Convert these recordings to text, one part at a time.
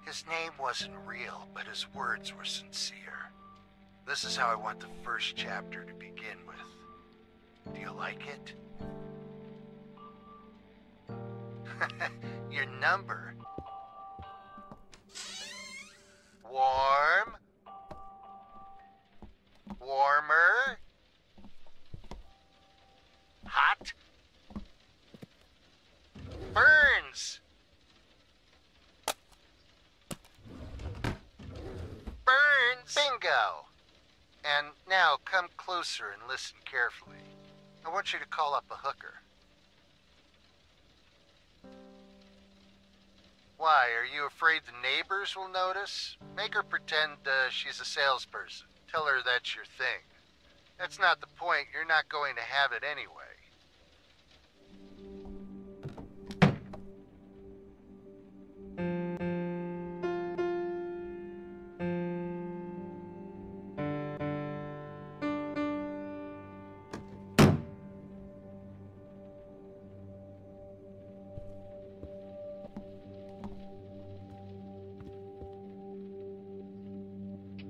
His name wasn't real, but his words were sincere. This is how I want the first chapter to begin with. Do you like it? Your number. Warm. Warmer. Hot. Burns. Burns! Bingo! And now come closer and listen carefully. I want you to call up a hooker. Why, are you afraid the neighbors will notice? Make her pretend she's a salesperson. Tell her that's your thing. That's not the point. You're not going to have it anyway.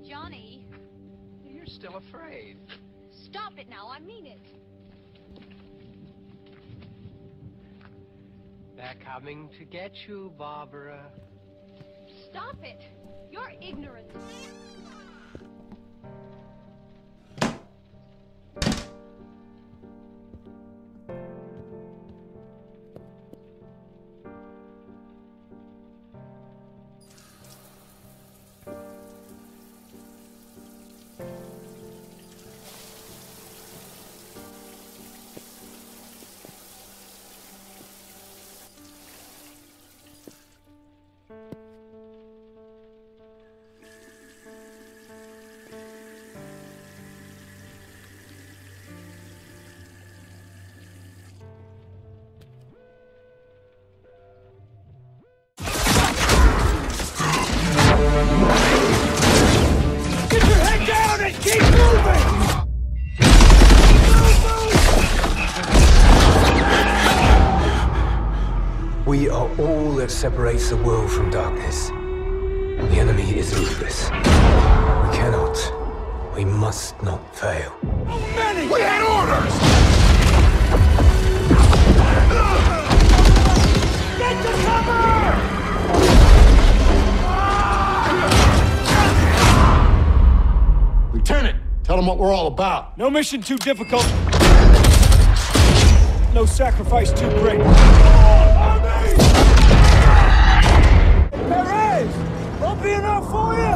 Johnny. You're still afraid. Stop it now, I mean it. They're coming to get you, Barbara. Stop it. You're ignorant. Keep moving! We are all that separates the world from darkness. The enemy is ruthless. We cannot, we must not fail. Many! We had orders! Get to cover! Lieutenant, tell them what we're all about. No mission too difficult. No sacrifice too great. Perez! Won't be enough for you!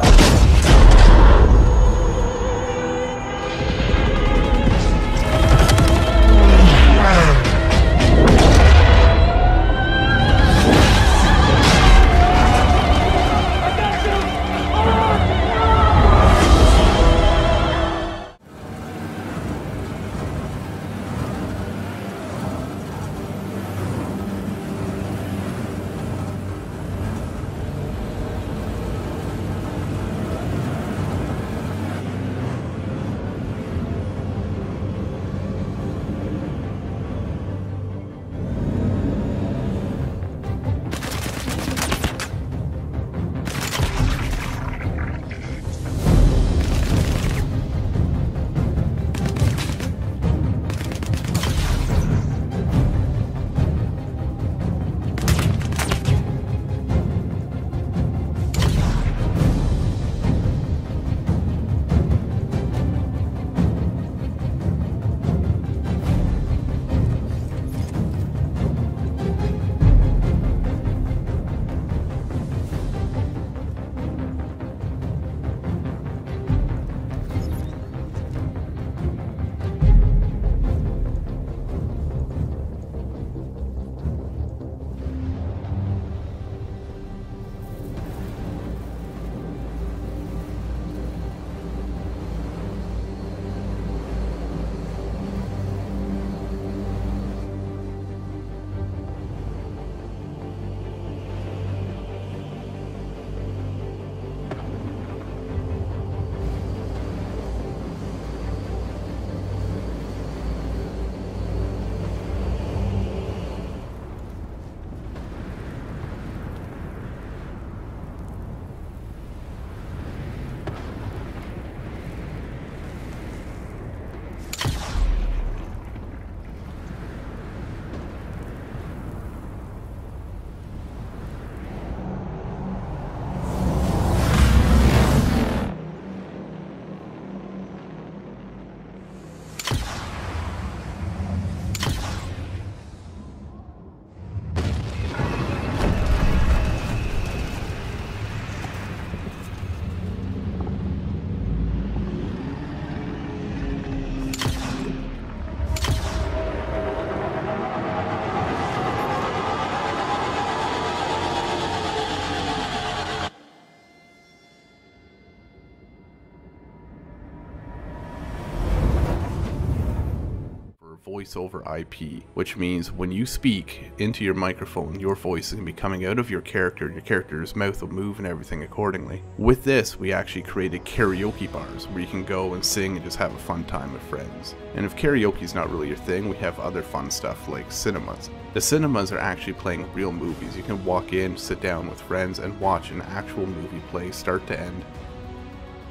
voice over IP, which means when you speak into your microphone, your voice is going to be coming out of your character's mouth will move and everything accordingly. With this, we actually created karaoke bars where you can go and sing and just have a fun time with friends. And if karaoke is not really your thing, we have other fun stuff like cinemas. The cinemas are actually playing real movies. You can walk in, sit down with friends, and watch an actual movie play start to end.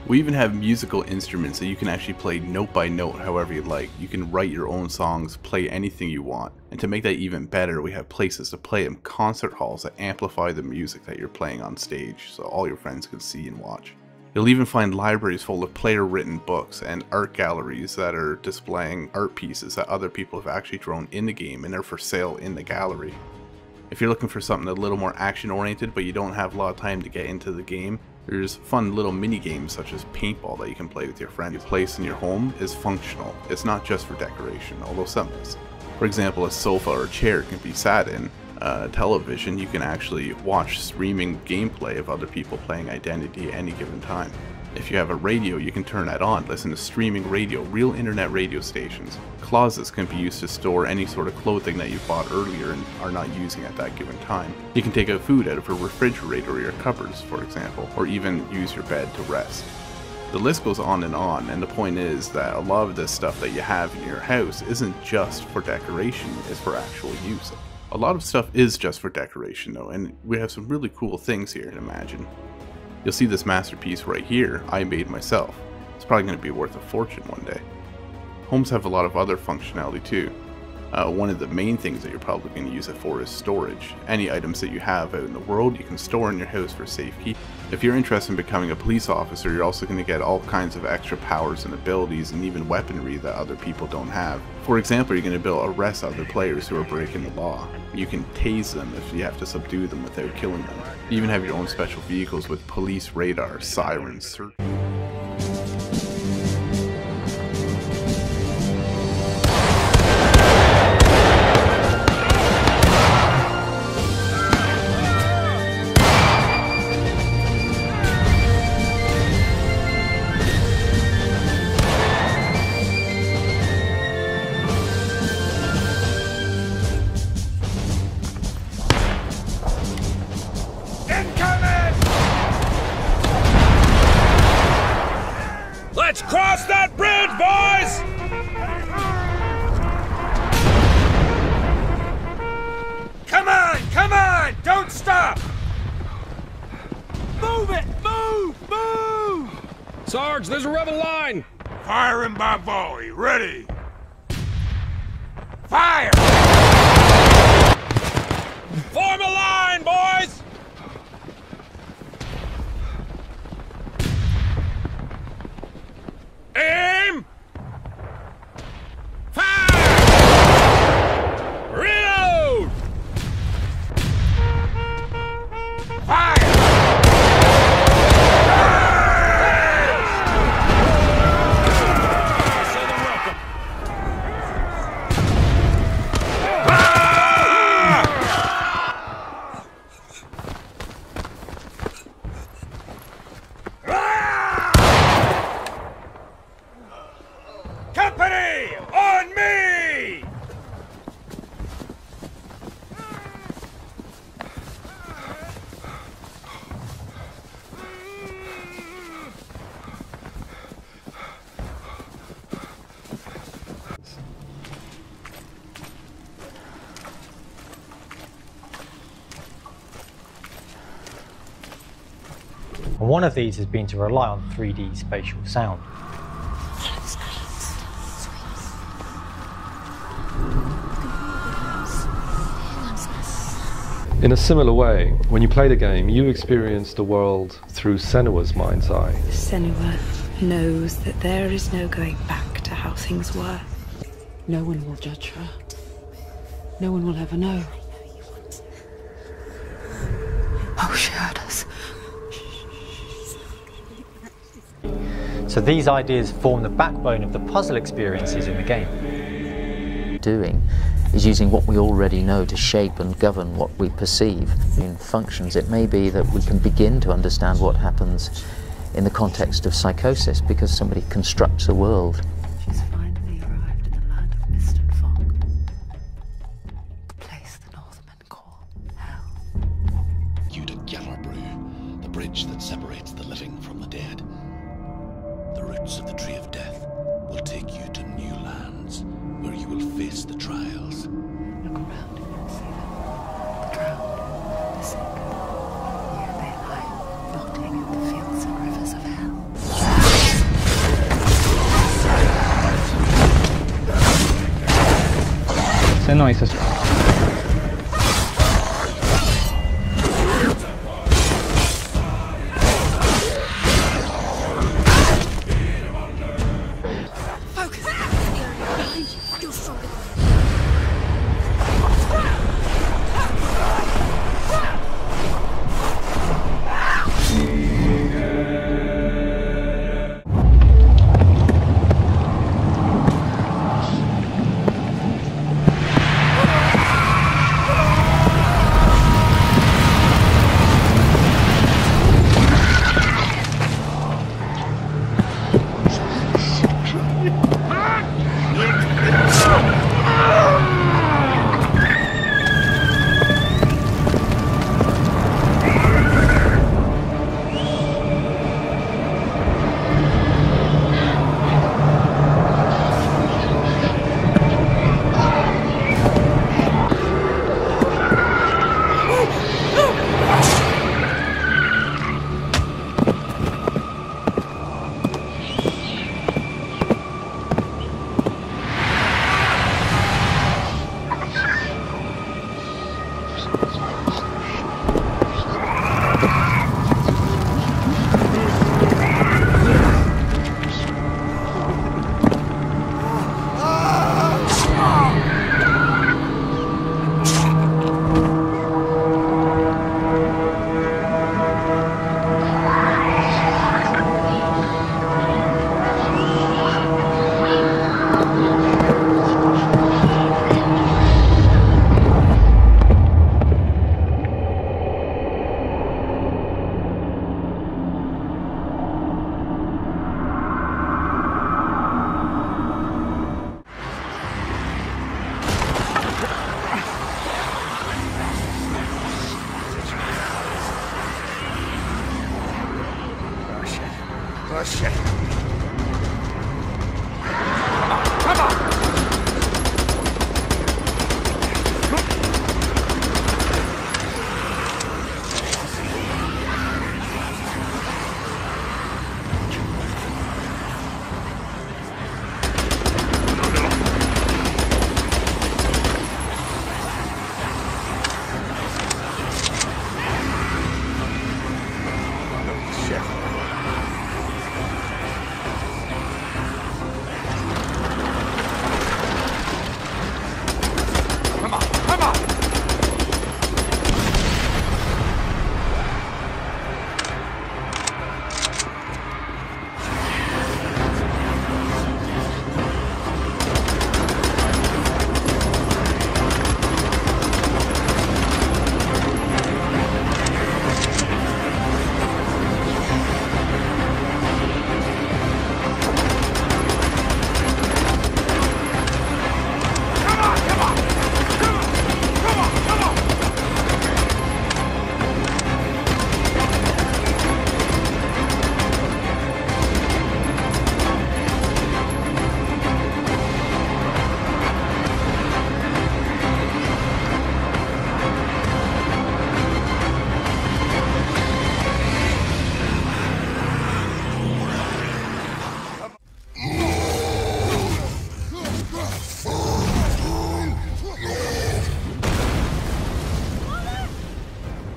We even have musical instruments that you can actually play note by note however you like. You can write your own songs, play anything you want. And to make that even better, we have places to play them, concert halls that amplify the music that you're playing on stage so all your friends can see and watch. You'll even find libraries full of player-written books and art galleries that are displaying art pieces that other people have actually drawn in the game and are for sale in the gallery. If you're looking for something a little more action-oriented but you don't have a lot of time to get into the game, there's fun little mini games such as paintball that you can play with your friends. Your place in your home is functional. It's not just for decoration, although some is. For example, a sofa or a chair can be sat in. Television, you can actually watch streaming gameplay of other people playing Identity at any given time. If you have a radio, you can turn that on, listen to streaming radio, real internet radio stations. Closets can be used to store any sort of clothing that you bought earlier and are not using at that given time. You can take out food out of a refrigerator or your cupboards, for example, or even use your bed to rest. The list goes on, and the point is that a lot of this stuff that you have in your house isn't just for decoration, it's for actual use. A lot of stuff is just for decoration though, and we have some really cool things here to imagine. You'll see this masterpiece right here I made myself. It's probably going to be worth a fortune one day. Homes have a lot of other functionality too. One of the main things that you're probably going to use it for is storage. Any items that you have out in the world you can store in your house for safekeeping. If you're interested in becoming a police officer, you're also going to get all kinds of extra powers and abilities and even weaponry that other people don't have. For example, you're going to be able to arrest other players who are breaking the law. You can tase them if you have to subdue them without killing them. You even have your own special vehicles with police radar, sirens, Let's cross that bridge, boys! Come on! Don't stop! Move it! Move! Sarge, there's a rebel line! Firing by volley. Ready! Fire! Form a line, boys! Aim! Fire! Reload! Fire! Company! On me! And one of these has been to rely on 3D spatial sound. In a similar way, when you play the game, you experience the world through Senua's mind's eye. Senua knows that there is no going back to how things were. No one will judge her. No one will ever know. Oh, she heard us. So these ideas form the backbone of the puzzle experiences in the game. Doing is using what we already know to shape and govern what we perceive in functions. It may be that we can begin to understand what happens in the context of psychosis because somebody constructs a world. She's finally arrived in the land of mist and fog. They're nice as well. Oh, shit. Come on!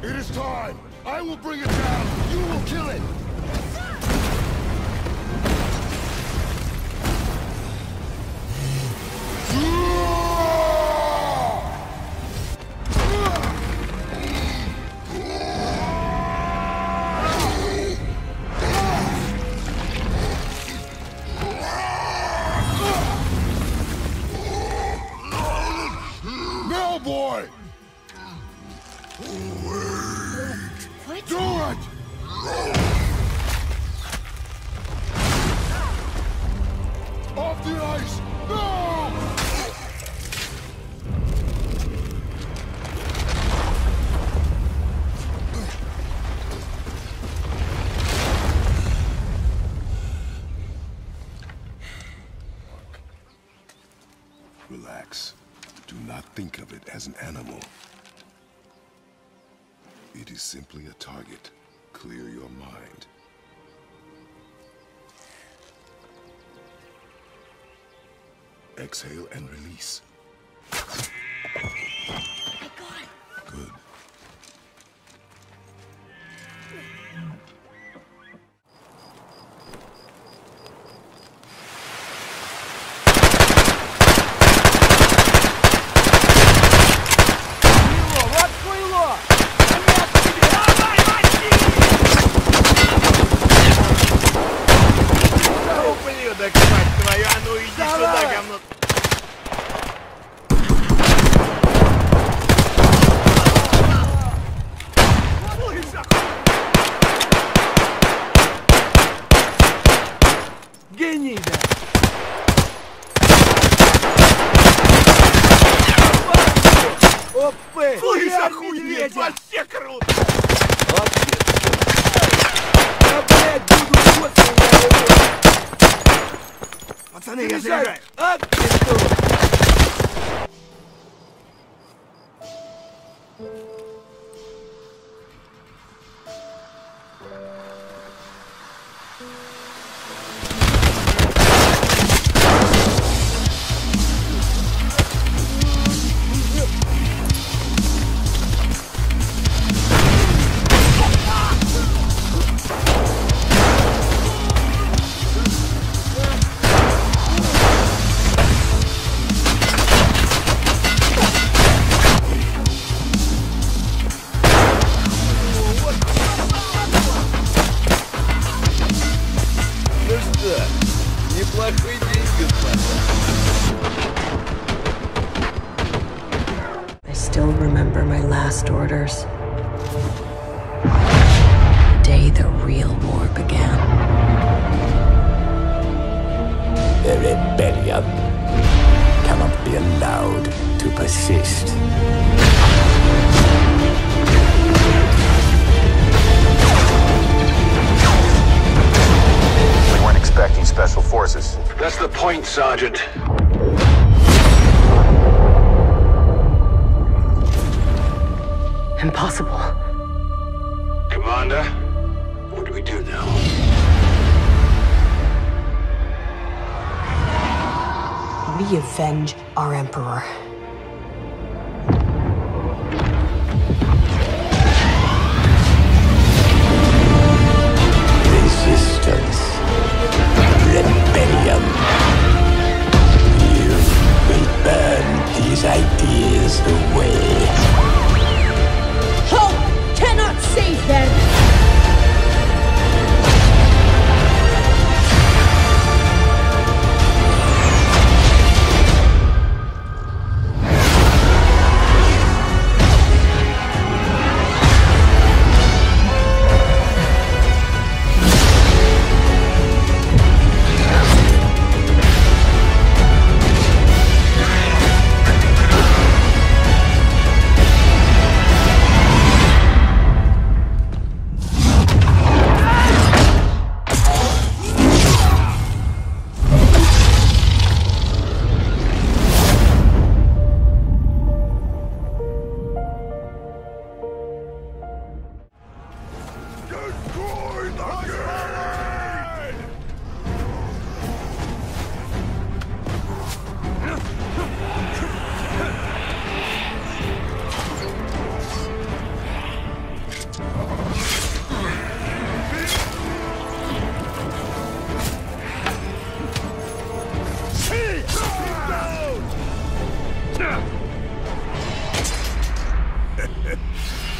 It is time! I will bring it down! You will kill it! No, boy! Wait! Do it! Off the ice! No! Relax. Do not think of it as an animal. It is simply a target. Clear your mind. Exhale and release. Слышь, охуеть, вообще круто! Я, блядь, буду пацаны, я заряжаю! I still remember my last orders. The day the real war began. The rebellion cannot be allowed to persist. We weren't expecting special forces. That's the point, Sergeant. Impossible. Commander, what do we do now? We avenge our Emperor. Resistance. Rebellion. You will burn these ideas away. Hope cannot save them!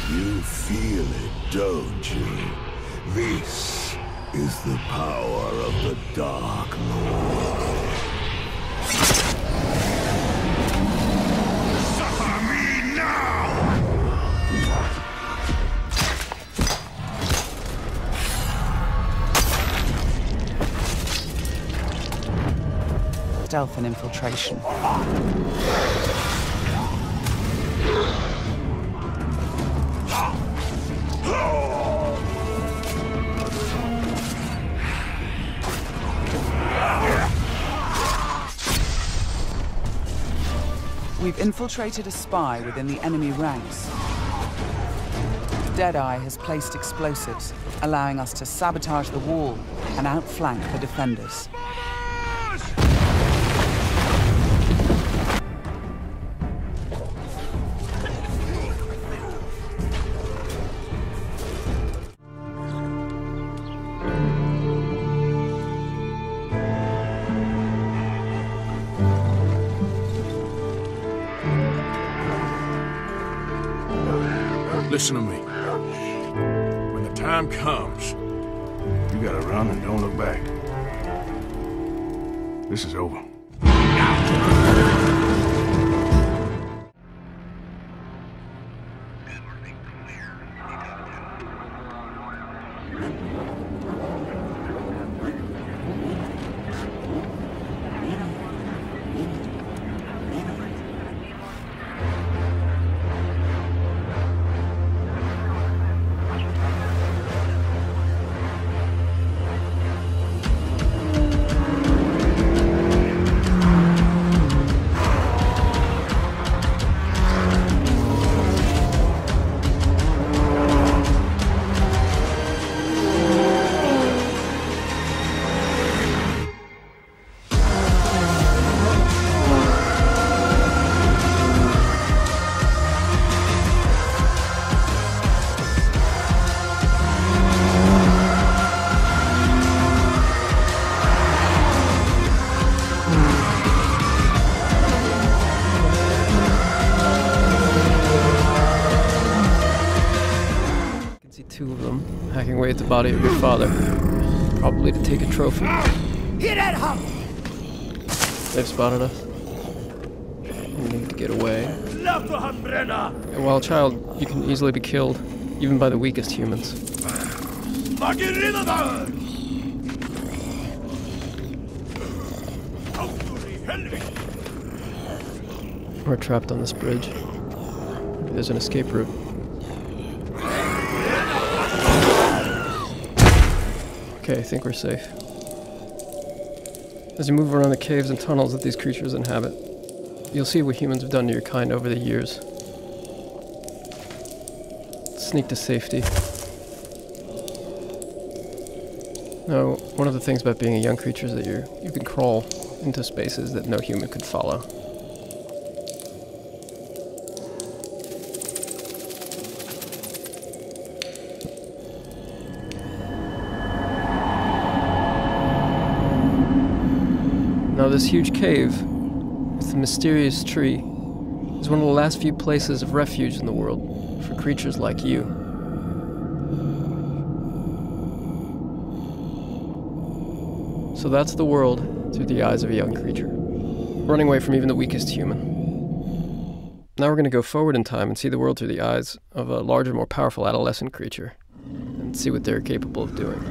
You feel it, don't you? This is the power of the Dark Lord. Suffer me now! Stealth and infiltration. We've infiltrated a spy within the enemy ranks. Deadeye has placed explosives, allowing us to sabotage the wall and outflank the defenders. Listen to me. When the time comes, you gotta run and don't look back. This is over. chipping away at the body of your father. Probably to take a trophy. They've spotted us. We need to get away. And while a child, you can easily be killed, even by the weakest humans. We're trapped on this bridge. Maybe there's an escape route. Okay, I think we're safe. As you move around the caves and tunnels that these creatures inhabit, you'll see what humans have done to your kind over the years. Sneak to safety. Now, one of the things about being a young creature is that you can crawl into spaces that no human could follow. Now, this huge cave with the mysterious tree is one of the last few places of refuge in the world for creatures like you. So that's the world through the eyes of a young creature, running away from even the weakest human. Now we're going to go forward in time and see the world through the eyes of a larger, more powerful adolescent creature, and see what they're capable of doing.